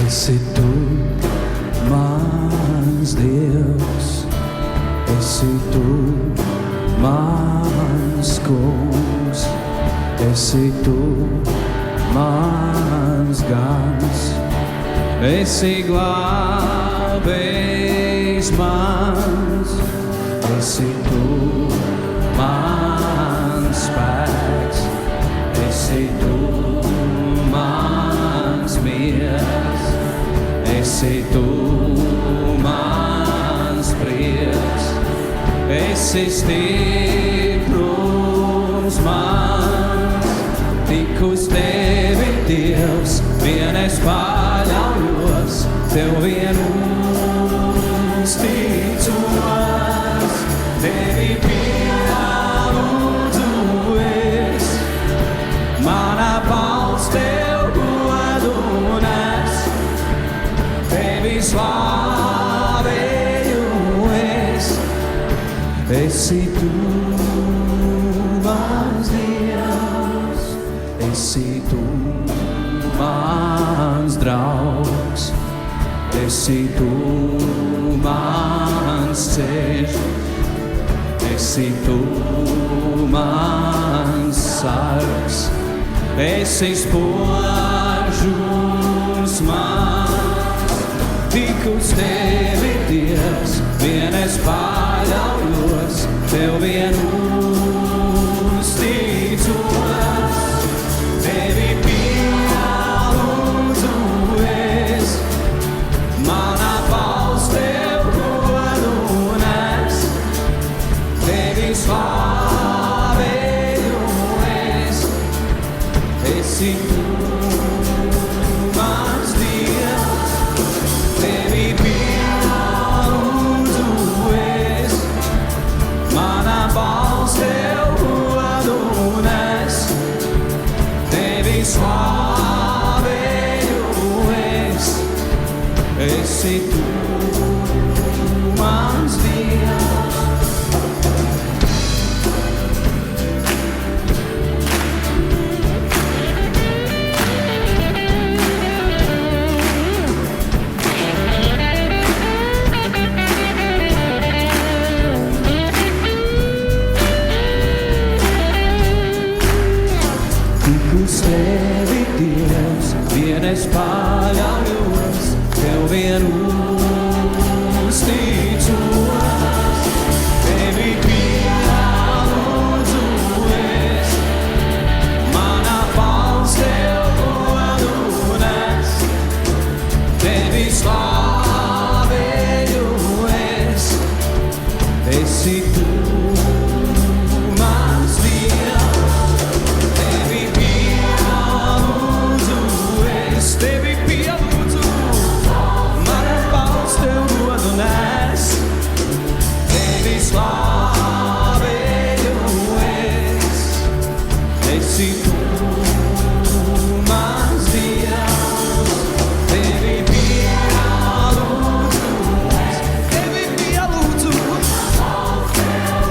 Esi tu, mans Dievs, esi tu, mans kungs, esi tu, mans gans, esi glābējs mans, esi tu, mans spēks, esi tu, mans miers. Esi tu mans prieks, esi stiprums mans, tik uz tevi, Dievs, vien es paļaujos, tev vien uzticos, tevi pielūdzu es, mana balss tev godu nes. Slavēju es, esi tu mans Dievs, esi tu mans draugs, esi tu mans ceļš, esi tu mans sargs, esi spožums mans. Tik uz tevi, Dievs, vien es paļaujos, tev vien uzticos, tevi pielūdzu es, mana balss tev godu nes, tevi slavēju es, esi tu mans Dievs. Tevi pielūdzu es, mana balss tev godu nes, tevi slavēju es, esi tu mans Dievs. Tevi, Dievs, vien es paļaujos, tev vien uzticos, tevi pielūdzu es, mana balss tev godu nes, tevi slavēju es, esi tu mans Dievs, tevi pielūdzu, mana balss tev godu nes, tevi slavēju es, esi tu mans Dievs, tevi pielūdzu,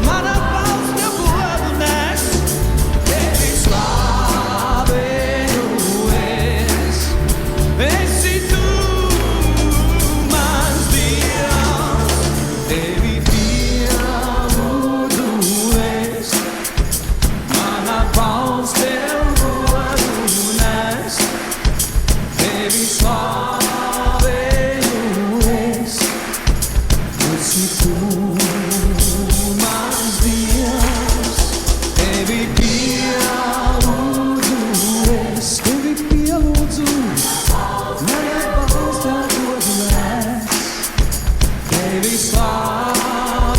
mana balss tev godu nes, tevi slavēju es. Esi tu mans Dievs, tevi pielūdzu es, mana balss tev godu nes, tevi slavēju es. Esi tu mans Dievs, tevi pielūdzu es, tevi pielūdzu. Mana balss tev godu nes, tevi slavēju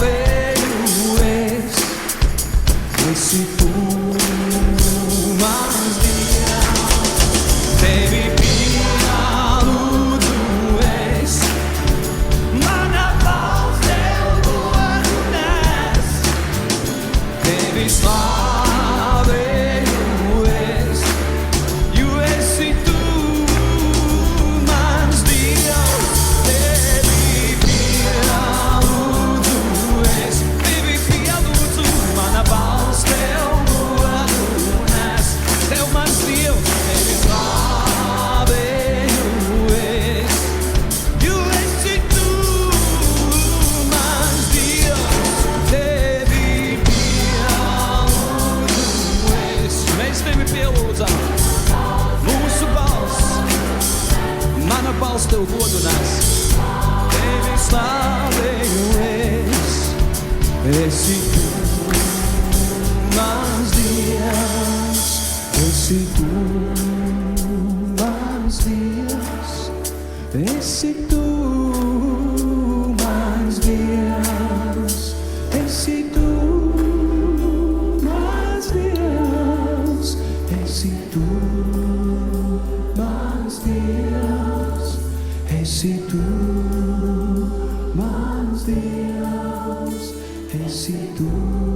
esse tu más días Baby, piano tu és Mana voz del buenas Baby, slave you és esse tu más días Baby, piano tu és Baby, piano tu mana voz del buenas Teu más días Baby, slave you és esse tu más días Baby, piano tu és Mēs tevi pielūdzam Mūsu balss Mana balss tev godu nes Tevi slavēju es Esi tu mans Dievs Esi tu mans Dievs Esi tu mans Dievs Esi tu mans Dievs Esi tu mans Dievs Esi tu mans Dievs Esi tu